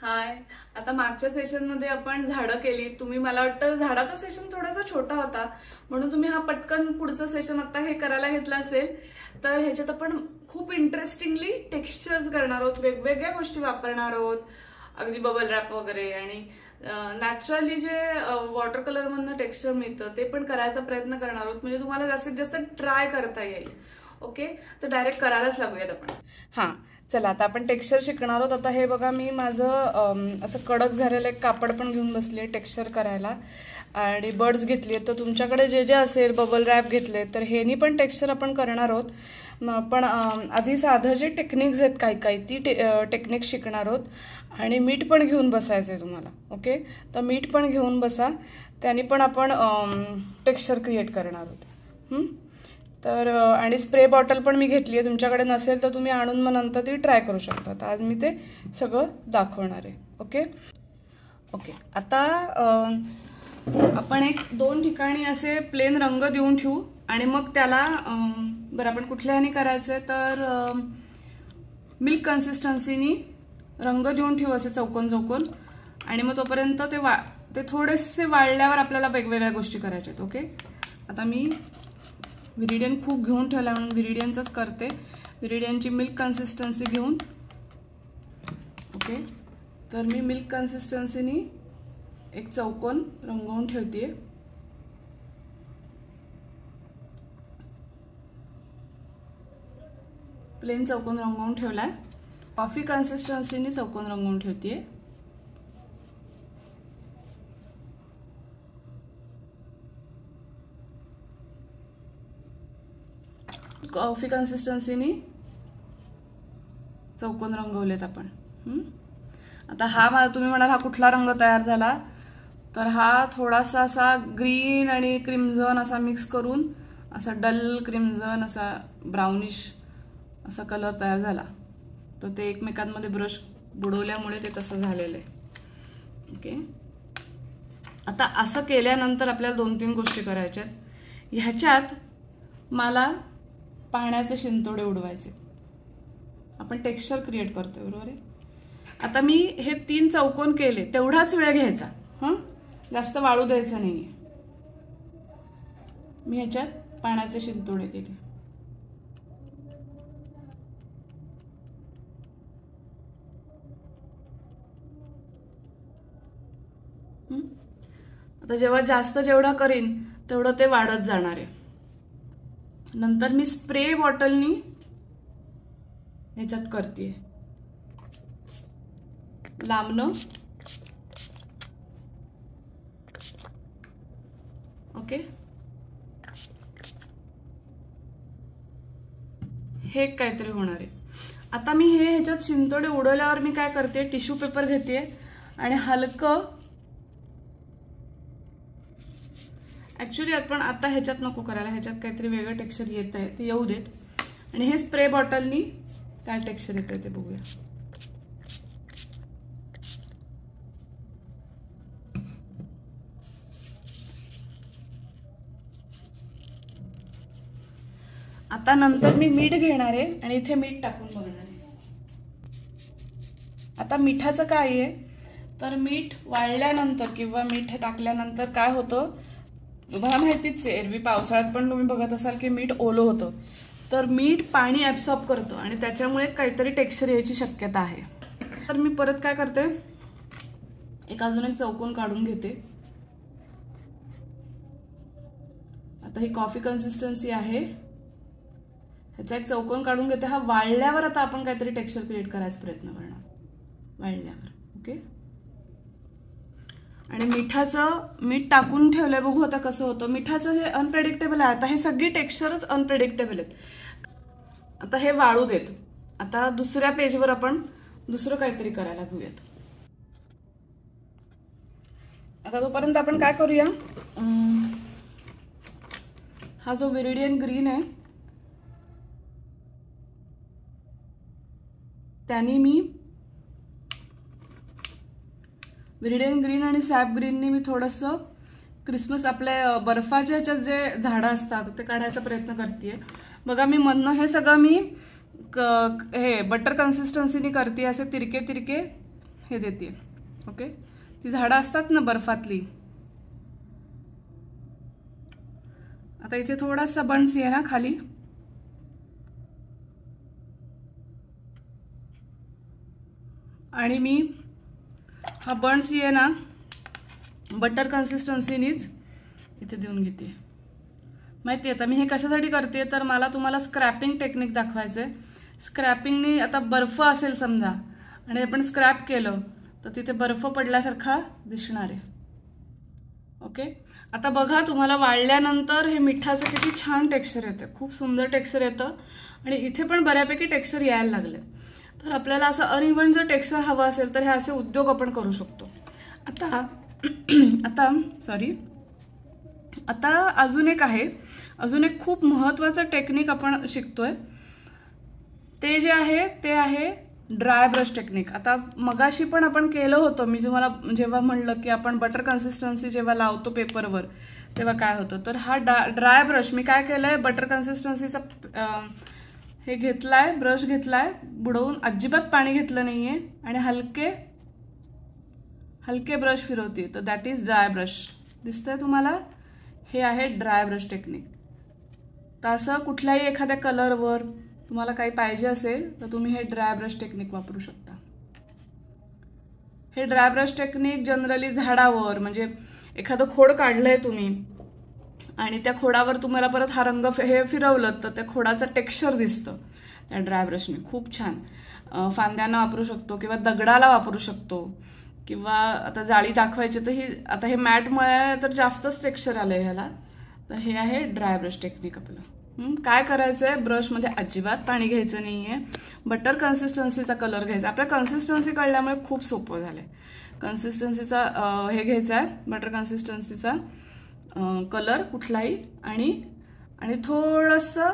हाय. आता मागच्या सेशनमध्ये आपण झाडं केली. तुम्ही मला वाटतं झाडाचा सेशन थोडासा छोटा होता म्हणून तुम्ही हा पटकन पुढचं सेशन आता हे करायला घेतलं असेल. तर ह्याच्यात आपण खूप इंटरेस्टिंगली टेक्स्चर्स करणार आहोत, वेगवेगळ्या गोष्टी वापरणार आहोत, अगदी बबल रॅप वगैरे, आणि नॅचरली जे वॉटर कलर मधनं टेक्स्चर मिळतं ते पण करायचा प्रयत्न करणार आहोत, म्हणजे तुम्हाला जास्तीत जास्त ट्राय करता येईल. ओके, तर डायरेक्ट करायलाच लागूयात आपण. हां, चला आता आपण टेक्स्चर शिकणार आहोत. आता हे बघा, मी माझं असं कडक झालेलं एक कापड पण घेऊन बसले टेक्स्चर करायला, आणि बर्ड्स घेतली. तर तुमच्याकडे जे जे असेल, बबल रॅप घेतले तर हेनी पण टेक्स्चर आपण करणार आहोत. पण आधी साधं जे टेक्निक्स आहेत काही काही ती टेक्निक शिकणार आहोत. आणि मीठ पण घेऊन बसायचं आहे तुम्हाला. ओके, तर मीठ पण घेऊन बसा, त्याने पण आपण टेक्स्चर क्रिएट करणार आहोत. तर आणि स्प्रे बॉटल पण मी घेतली आहे. तुमच्याकडे नसेल तर तुम्ही आणून मग नंतर ती ट्राय करू शकता. तर आज मी ते सगळं दाखवणार आहे. ओके ओके, आता आपण एक दोन ठिकाणी असे प्लेन रंग देऊन ठेवू, आणि मग त्याला बरं आपण कुठल्या ह्याने करायचं आहे तर मिल्क कन्सिस्टन्सीनी रंग देऊन ठेवू असे चौकोन चौकोन. आणि मग तोपर्यंत ते थोडेसे वाळल्यावर आपल्याला वेगवेगळ्या गोष्टी करायच्या आहेत. ओके, आता मी विरिडियन खूप घेऊन ठेवला म्हणून विरिडियनच करते. विरिडियनची मिल्क कन्सिस्टन्सी घेऊन. ओके, तर मी मिल्क कन्सिस्टन्सीनी एक चौकोन रंगवून ठेवते. प्लेन चौकोन रंगवून ठेवलाय. कॉफी कन्सिस्टन्सीनी चौकोन रंगवून ठेवते. कॉफी कन्सिस्टन्सीनी चौकोन रंगवलेत आपण. आता हा तुम्ही म्हणाल हा कुठला रंग तयार झाला, तर हा थोडासा असा ग्रीन आणि क्रिम्झन असा मिक्स करून असा डल क्रिम्झन असा ब्राउनिश असा कलर तयार झाला. तर ते एकमेकांमध्ये ब्रश बुडवल्यामुळे ते तसं झालेलं आहे. ओके, आता असं केल्यानंतर आपल्याला 2-3 गोष्टी करायच्या आहेत. ह्याच्यात मला पाण्याचे शिंतोडे उडवायचे. आपण टेक्स्चर क्रिएट करतोय, बरोबर आहे. आता मी हे 3 चौकोन केले, तेवढाच वेळ घ्यायचा. जास्त वाळू द्यायचं नाहीये. मी ह्याच्यात पाण्याचे शिंतोडे केले. आता जेवढा करीन तेवढं ते वाढत जाणार आहे. नंतर मी स्प्रे बॉटलनी ह्याच्यात करते लांबणं. ओके, हे काहीतरी होणार आहे. आता मी ह्याच्यात शिंतोडे उडवल्यावर मी काय करते, टिश्यू पेपर घेते आणि हलकं, ऍक्च्युली आपण आता ह्याच्यात नको करायला, ह्याच्यात काहीतरी वेगळं टेक्स्चर येत आहे, ते येऊ देत. आणि हे स्प्रे बॉटलनी काय टेक्स्चर येत आहे ते बघूया. आता नंतर मी मीठ घेणार आहे आणि इथे मीठ टाकून बघणार आहे. आता मिठाचं काय आहे तर मीठ वाळल्यानंतर किंवा मीठ टाकल्यानंतर काय होतं तुम्हाला माहितीच आहे. एरवी पावसाळ्यात पण तुम्ही बघत असाल की मीठ ओलं होतं, तर मीठ पाणी ऍब्सॉर्ब करतं आणि त्याच्यामुळे काहीतरी टेक्स्चर यायची शक्यता आहे. तर मी परत काय करते, अजून एक चौकोन काढून घेते. आता ही कॉफी कन्सिस्टन्सी आहे, ह्याचा एक चौकोन काढून घेते. हा वाळल्यावर आता आपण काहीतरी टेक्स्चर क्रिएट करायचा प्रयत्न करणार, वाळल्यावर. ओके, आणि मीठ टाकून ठेवलंय, बघू आता कसं होतं. मिठाचं हे अनप्रेडिक्टेबल आहे. आता हे सगळी टेक्स्चरच अनप्रेडिक्टेबल आहेत. आता हे वाळू देत. आता दुसऱ्या पेजवर आपण दुसरं काहीतरी करायला घेऊयात. आता तोपर्यंत आपण काय करूया, हा जो विरिडियन ग्रीन आहे त्याने मी विरिडियन ग्रीन आणि सॅप ग्रीननी मी थोडंसं क्रिसमस आपल्या बर्फाच्या ह्याच्यात जे झाडं असतात ते काढायचा प्रयत्न करते. बघा मी मधनं हे सगळं मी हे बटर कन्सिस्टन्सीनी करते. असे तिरके तिरके हे देते. ओके, ती झाडं असतात ना बर्फातली. आता इथे थोडासा बंच आहे ना खाली, आणि मी हा बंच आहे ना बटर कन्सिस्टन्सीनीच इथे देऊन घेते. माहिती आहे आता मी हे कशासाठी करते, तर मला तुम्हाला स्क्रॅपिंग टेक्निक दाखवायचं आहे. स्क्रॅपिंगनी आता बर्फ असेल समजा आणि आपण स्क्रॅप केलं तर तिथे बर्फ पडल्यासारखा दिसणार आहे. ओके, आता बघा तुम्हाला वाळल्यानंतर हे मिठाचं किती छान टेक्स्चर येतं, खूप सुंदर टेक्स्चर येतं. आणि इथे पण बऱ्यापैकी टेक्स्चर यायला लागले. तर आपल्याला असं अनइव्हन जर टेक्स्चर हवं असेल तर हे असे उद्योग आपण करू शकतो. आता अजून एक आहे, अजून एक खूप महत्त्वाचं टेक्निक आपण शिकतोय. ते जे आहे ते आहे ड्राय ब्रश टेक्निक. आता मगाशी पण आपण केलं होतं, मी तुम्हाला जेव्हा म्हणलं की आपण बटर कन्सिस्टन्सी जेव्हा लावतो पेपरवर तेव्हा काय होतं. तर हा ड्राय ब्रश मी काय केलंय, बटर कन्सिस्टन्सीचा हे घेतलाय, ब्रश घेतलाय बुडवून, अजिबात पाणी घेतलं नाहीये आणि हलके हलके ब्रश फिरवते. तर दॅट इज ड्राय ब्रश. दिसतंय तुम्हाला, हे आहे ड्राय ब्रश टेक्निक. तर असं कुठल्याही एखाद्या कलरवर तुम्हाला काही पाहिजे असेल तर तुम्ही हे ड्राय ब्रश टेक्निक वापरू शकता. हे ड्राय ब्रश टेक्निक जनरली झाडावर, म्हणजे एखादं खोड काढलंय तुम्ही आणि त्या खोडावर तुम्हाला परत हा रंग हे फिरवलं तर त्या खोडाचं टेक्स्चर दिसतं त्या ड्राय ब्रशने. खूप छान. फांद्यांना वापरू शकतो किंवा दगडाला वापरू शकतो, किंवा आता जाळी दाखवायची तर ही आता हे मॅटमुळे तर जास्तच टेक्स्चर आलंय ह्याला. तर हे आहे ड्राय ब्रश टेक्निक आपलं. काय करायचंय, ब्रशमध्ये अजिबात पाणी घ्यायचं नाहीये, बटर कन्सिस्टन्सीचा कलर घ्यायचा. आपल्या कन्सिस्टन्सी कळल्यामुळे खूप सोपं झालंय. कन्सिस्टन्सीचा हे घ्यायचा आहे, बटर कन्सिस्टन्सीचा कलर कुठलाही, आणि थोडंसं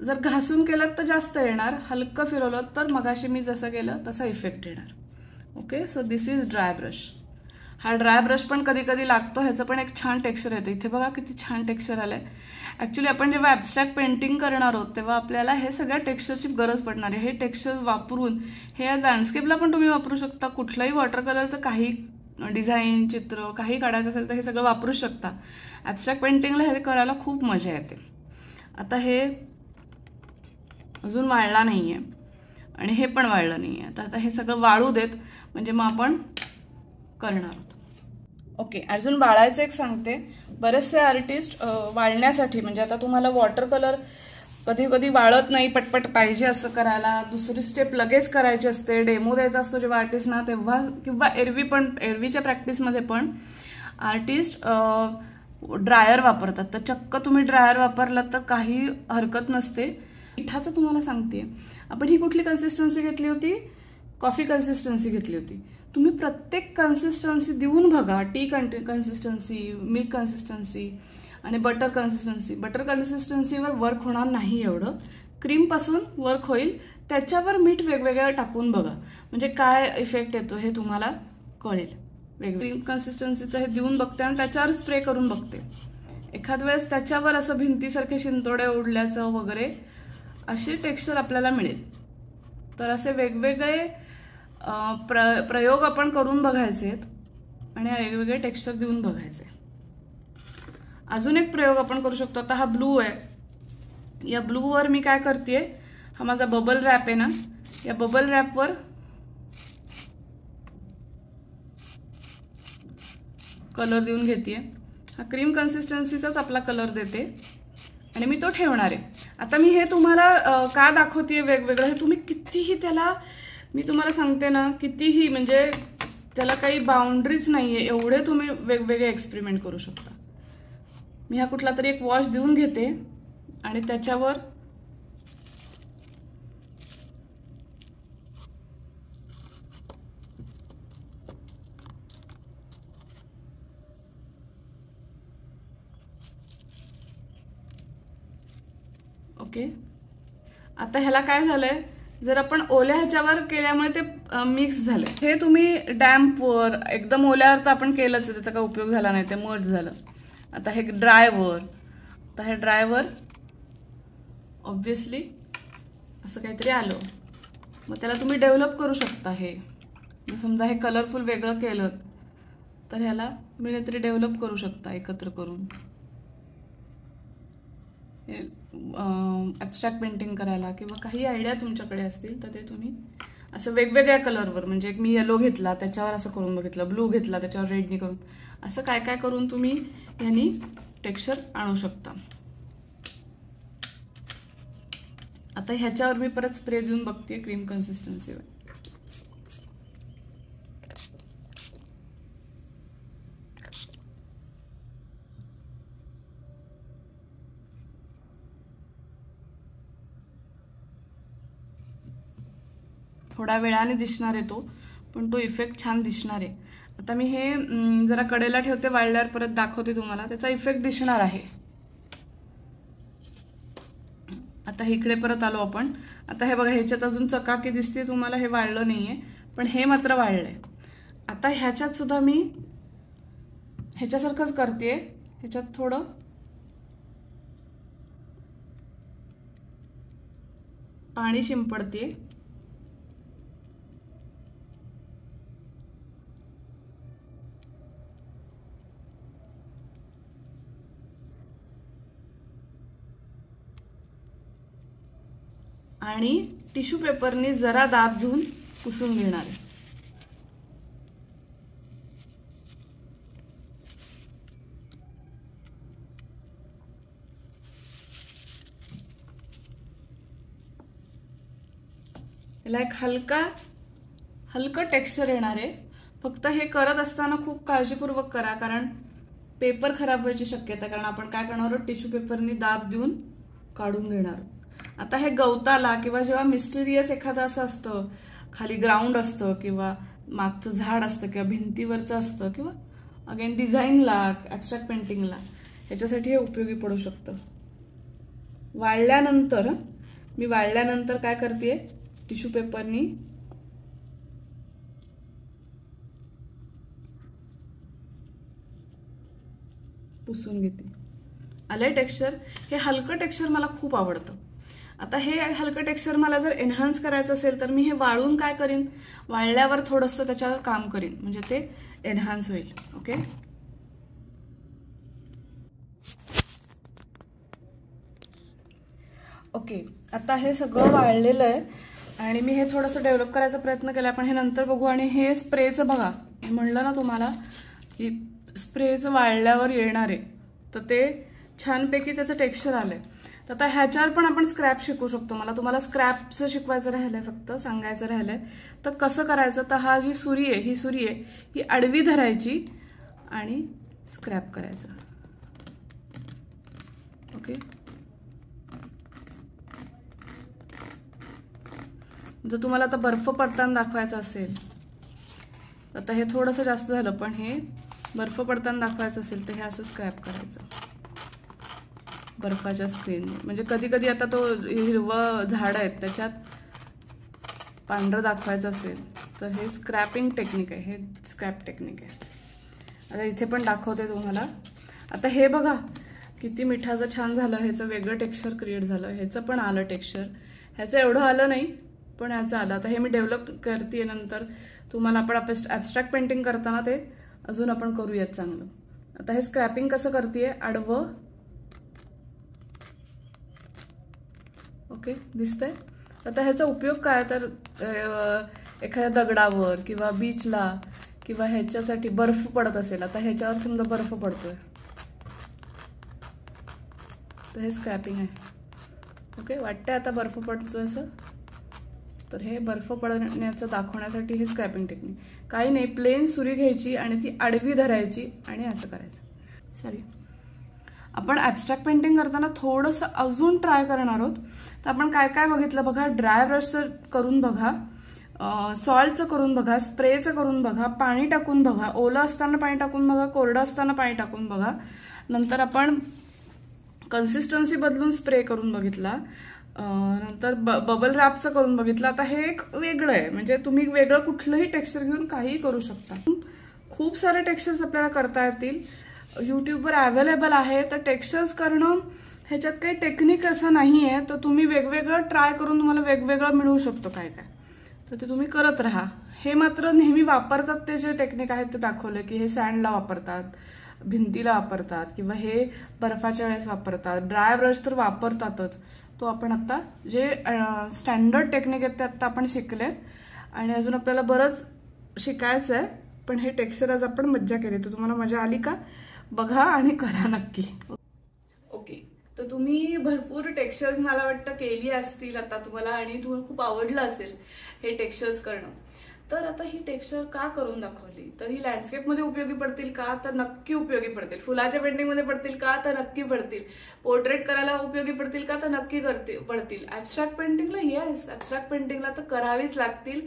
जर घासून केलं तर जास्त येणार, हलकं फिरवलं तर मगाशी मी जसं केलं तसा इफेक्ट येणार. Okay, so this is dry brush. हा ड्राय ब्रश पण कधी कधी लागतो, ह्याचं पण एक छान टेक्स्चर येतं. इथे बघा किती छान टेक्स्चर आलंय. ऍक्च्युली आपण जेव्हा ॲब्स्ट्रॅक्ट पेंटिंग करणार आहोत तेव्हा आपल्याला हे सगळ्या टेक्स्चरची गरज पडणार आहे. हे टेक्स्चर वापरून हे लँडस्केपला पण तुम्ही वापरू शकता. कुठलंही वॉटर कलरचं काही डिझाईन, चित्र काही काढायचं असेल तर हे सगळं वापरू शकता. ॲब्स्ट्रॅक्ट पेंटिंगला हे करायला खूप मजा येते. आता हे अजून वाळला नाहीये आणि हे पण वाळलं नाहीये. आता हे सगळं वाळू देत, म्हणजे मग आपण करणार आहोत. ओके, अजून वाळायचं एक सांगते. बरेचसे आर्टिस्ट वाळण्यासाठी, म्हणजे आता तुम्हाला वॉटर कलर कधी कधी वाळत नाही, पटपट पाहिजे असं करायला, दुसरी स्टेप लगेच करायची असते, डेमो द्यायचा असतो जेव्हा आर्टिस्टना, तेव्हा किंवा एरवीच्या प्रॅक्टिसमध्ये पण आर्टिस्ट ड्रायर वापरतात. तर चक्क तुम्ही ड्रायर वापरलात तर काही हरकत नसते. मिठाचं तुम्हाला सांगते, आपण ही कुठली कन्सिस्टन्सी घेतली होती, कॉफी कन्सिस्टन्सी घेतली होती. तुम्ही प्रत्येक कन्सिस्टन्सी देऊन बघा. टी कन्सिस्टन्सी, मिल्क कन्सिस्टन्सी आणि बटर कन्सिस्टन्सी. बटर कन्सिस्टन्सीवर वर्क होणार नाही एवढं, क्रीमपासून वर्क होईल. त्याच्यावर मीठ वेगवेगळं टाकून बघा, म्हणजे काय इफेक्ट येतो हे तुम्हाला कळेल. क्रीम कन्सिस्टन्सीचं हे देऊन बघते आणि त्याच्यावर स्प्रे करून बघते. एखाद वेळेस त्याच्यावर असं भिंतीसारखे शिंतोडे उडल्याचं वगैरे अशी टेक्स्चर आपल्याला मिळेल. तर असे वेगवेगळे प्रयोग आपण करून बघायचे आणि वेगवेगळे टेक्स्चर देऊन बघायचे. अजून एक प्रयोग आपण करू शकतो. आता हा ब्लू आहे, या ब्लूवर मी काय करते, हा माझा बबल रॅप आहे ना, या बबल रॅपवर कलर देऊन घेते. हा क्रीम कन्सिस्टन्सीचाच आपला कलर देते आणि मी तो ठेवणार आहे. आता मी हे तुम्हाला का दाखवते वेगवेगळं, हे तुम्ही कितीही त्याला, मी तुम्हाला सांगते ना, कितीही, म्हणजे त्याला काही बाउंड्रीज नाहीये, एवढे तुम्ही वेगवेगळे एक्सपेरिमेंट करू शकता. मी हा कुठला तरी एक वॉश देऊन घेते आणि त्याच्यावर ओके. आता ह्याला काय झालंय, जर आपण ओल्या ह्याच्यावर केल्यामुळे ते मिक्स झाले. हे तुम्ही डॅम्पवर, एकदम ओल्यावर तर आपण केलंच, त्याचा काय उपयोग झाला नाही, ते मर्ज झालं. आता हे ड्रायवर, आता हे ड्रायवर ऑब्व्हियसली असं काहीतरी आलं, मग त्याला तुम्ही डेव्हलप करू शकता. हे समजा हे कलरफुल वेगळं केलं तर ह्याला तुम्ही काहीतरी डेव्हलप करू शकता एकत्र करून. ॲब्स्ट्रॅक्ट पेंटिंग करायला किंवा काही आयडिया तुमच्याकडे असतील तर ते तुम्ही असं वेगवेगळ्या कलरवर, म्हणजे एक मी येलो घेतला त्याच्यावर असं करून बघितलं, ब्लू घेतला त्याच्यावर रेडनी करून, असं काय काय करून तुम्ही ह्यानी टेक्स्चर आणू शकता. आता ह्याच्यावर मी परत स्प्रे देऊन बघते क्रीम कन्सिस्टन्सीवर. थोड्या वेळाने दिसणार आहे तो, पण तो इफेक्ट छान दिसणार आहे. आता मी हे जरा कडेला ठेवते, वाळल्यावर परत दाखवते तुम्हाला, त्याचा इफेक्ट दिसणार आहे. आता इकडे परत आलो आपण. आता हे बघा, ह्याच्यात अजून चकाकी दिसते तुम्हाला, हे वाळलं नाहीये, पण हे मात्र वाळलंय. आता ह्याच्यात सुद्धा मी ह्याच्यासारखंच करते, ह्याच्यात थोडं पाणी शिंपडते. आणि टिश्यू पेपरने जरा दाब घेऊन पुसून घेणार आहे. याला एक हलकं टेक्स्चर येणार आहे. फक्त हे करत असताना खूप काळजीपूर्वक करा, कारण पेपर खराब व्हायची शक्यता, कारण आपण काय करणार आहोत, टिश्यू पेपरने दाब देऊन काढून घेणार. आता हे गवताला किंवा जेव्हा मिस्टिरियस एखादं असं असतं, खाली ग्राउंड असतं किंवा मागचं झाड असतं किंवा भिंतीवरचं असतं किंवा अगेन डिझाईनला, ॲब्स्ट्रॅक्ट पेंटिंगला, ह्याच्यासाठी हे उपयोगी पडू शकतं. मी वाळल्यानंतर काय करते, टिश्यू पेपरनी पुसून घेते. आलंय टेक्स्चर. हे हलकं टेक्स्चर मला खूप आवडतं. आता हे हलकं टेक्स्चर मला जर एनहान्स करायचं असेल तर मी हे वाळून काय करीन, वाळल्यावर थोडंसं त्याच्यावर काम करीन, म्हणजे ते एनहान्स होईल. ओके, आता हे सगळं वाळलेलं आहे आणि मी हे थोडंसं डेव्हलप करायचा प्रयत्न केला, पण हे नंतर बघू. आणि हे स्प्रेचं बघा, मी म्हणलं ना तुम्हाला की स्प्रेचं वाळल्यावर येणार आहे, तर ते छानपैकी त्याचं टेक्स्चर आलंय. तर आता ह्याच्यावर पण आपण स्क्रॅप शिकू शकतो. मला तुम्हाला स्क्रॅपचं शिकवायचं राहिलंय, फक्त सांगायचं राहिलंय. तर कसं करायचं, तर हा जी सुरी आहे, ही आडवी धरायची आणि स्क्रॅप करायचं. ओके, जर तुम्हाला आता बर्फ पडताना दाखवायचा असेल, आता हे थोडंसं जास्त झालं, पण हे बर्फ पडताना दाखवायचं असेल तर हे असं स्क्रॅप करायचं बर्फाच्या स्क्रीन. म्हणजे कधी कधी आता तो हिरवं झाड आहे त्याच्यात पांढरं दाखवायचं असेल तर हे स्क्रॅपिंग टेक्निक आहे, हे स्क्रॅप टेक्निक आहे. आता इथे पण दाखवते तुम्हाला. आता हे बघा किती मिठाचं छान झालं, ह्याचं वेगळं टेक्स्चर क्रिएट झालं. ह्याचं पण आलं टेक्स्चर, ह्याचं एवढं आलं नाही पण ह्याचं आलं. आता हे मी डेव्हलप करते नंतर तुम्हाला. आपण ॲब्स्ट्रॅक्ट पेंटिंग करताना ते अजून आपण करूयात चांगलं. आता हे स्क्रॅपिंग कसं करते, आडवं. ओके, दिसतंय. आता ह्याचा उपयोग काय, तर एखाद्या दगडावर किंवा बीचला किंवा ह्याच्यासाठी बर्फ पडत असेल. आता ह्याच्यावर समजा बर्फ पडतोय तर हे स्क्रॅपिंग आहे. ओके, वाटतंय आता बर्फ पडतोय असं, तर हे बर्फ पडण्याचं दाखवण्यासाठी हे स्क्रॅपिंग टेक्निक. काही नाही, प्लेन सुरी घ्यायची आणि ती आडवी धरायची आणि असं करायचं. आपण ॲब्स्ट्रॅक्ट पेंटिंग करताना थोडंसं अजून ट्राय करणार आहोत. तर आपण काय काय बघितलं बघा, ड्राय ब्रशचं करून बघा, सॉल्टचं करून बघा, स्प्रेचं करून बघा, पाणी टाकून बघा, ओलं असताना पाणी टाकून बघा, कोरडं असताना पाणी टाकून बघा. नंतर आपण कन्सिस्टन्सी बदलून स्प्रे करून बघितला. नंतर बबल रॅपचं करून बघितलं. आता हे एक वेगळं आहे, म्हणजे तुम्ही वेगळं कुठलंही टेक्स्चर घेऊन काहीही करू शकता. खूप सारे टेक्स्चर्स आपल्याला करता येतील, यूट्यूबवर अवेलेबल आहे. तर टेक्स्चर्स करणं ह्याच्यात काही टेक्निक असं नाही आहे, तर तुम्ही वेगवेगळं ट्राय करून तुम्हाला वेगवेगळं मिळू शकतो काय काय, तर ते तुम्ही करत राहा. हे मात्र नेहमी वापरतात ते जे टेक्निक आहेत ते दाखवले की हे सँडला वापरतात, भिंतीला वापरतात किंवा हे बर्फाच्या वेळेस वापरतात. ड्राय ब्रश तर वापरतातच. तो आपण आता जे स्टँडर्ड टेक्निक आहेत ते आता आपण शिकलेत आणि अजून आपल्याला बरंच शिकायचं आहे. पण हे टेक्स्चर आज आपण मज्जा केली. तर तुम्हाला मजा आली का बघा आणि करा नक्की. ओके, तर तुम्ही भरपूर टेक्स्चर्स मला वाटतं केली असतील आता तुम्हाला आणि तुम्हाला खूप आवडलं असेल हे टेक्स्चर्स करणं. तर आता ही टेक्स्चर का करून दाखवली, तर ही लँडस्केपमध्ये उपयोगी पडतील का, तर नक्की उपयोगी पडतील. फुलाच्या पेंटिंगमध्ये पडतील का, तर नक्की पडतील. पोर्ट्रेट करायला उपयोगी पडतील का, तर नक्की पडतील. ॲब्स्ट्रॅक्ट पेंटिंगला येस, ॲब्स्ट्रॅक्ट पेंटिंगला तर करावीच लागतील.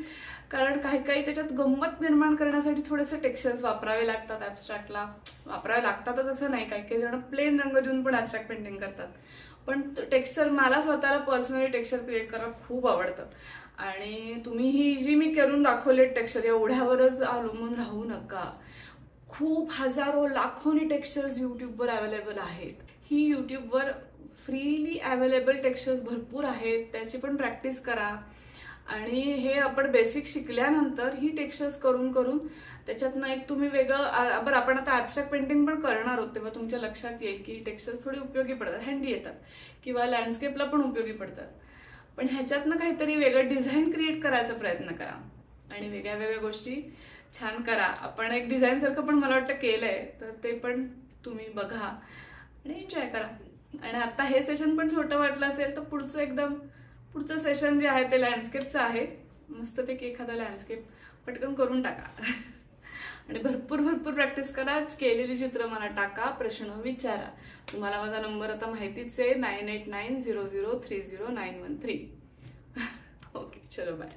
कारण काही काही त्याच्यात गंमत निर्माण करण्यासाठी थोडेसे टेक्स्चर्स वापरावे लागतात. ॲब्स्ट्रॅक्टला वापरावे लागतातच असं नाही, काही काही जण प्लेन रंग देऊन पण ॲब्स्ट्रॅक्ट पेंटिंग करतात. पण टेक्स्चर मला स्वतःला पर्सनली टेक्स्चर क्रिएट करायला खूप आवडतं. आणि तुम्ही ही जी मी करून दाखवले टेक्स्चर एवढ्यावरच अवलंबून राहू नका. खूप हजारो लाखोनी टेक्स्चर्स युट्यूबवर अवेलेबल आहेत. ही युट्यूबवर फ्रीली अवेलेबल टेक्स्चर्स भरपूर आहेत, त्याची पण प्रॅक्टिस करा. आणि हे आपण बेसिक शिकल्यानंतर ही टेक्स्चर्स करून करून त्याच्यातनं एक तुम्ही वेगळं बरं. आपण आता ॲब्स्ट्रॅक्ट पेंटिंग पण करणार आहोत तेव्हा तुमच्या लक्षात येईल की टेक्स्चर्स थोडी उपयोगी पडतात, हँडी येतात किंवा लँडस्केपला पण उपयोगी पडतात. पण ह्याच्यातनं काहीतरी वेगळं डिझाईन क्रिएट करायचा प्रयत्न करा आणि वेगळ्या वेगळ्या गोष्टी छान करा. आपण एक डिझाईन सारखं पण मला वाटतं केलंय, तर ते पण तुम्ही बघा आणि एन्जॉय करा. आणि आता हे सेशन पण छोटं वाटलं असेल तर पुढचं सेशन जे आहे ते लँडस्केपचं आहे. मस्तपैकी एखादा लँडस्केप पटकन करून टाका आणि भरपूर प्रॅक्टिस करा. केलेली चित्र मला टाका, प्रश्न विचारा. तुम्हाला माझा नंबर आता माहितीच आहे, 9890030913. ओके, चलो बाय.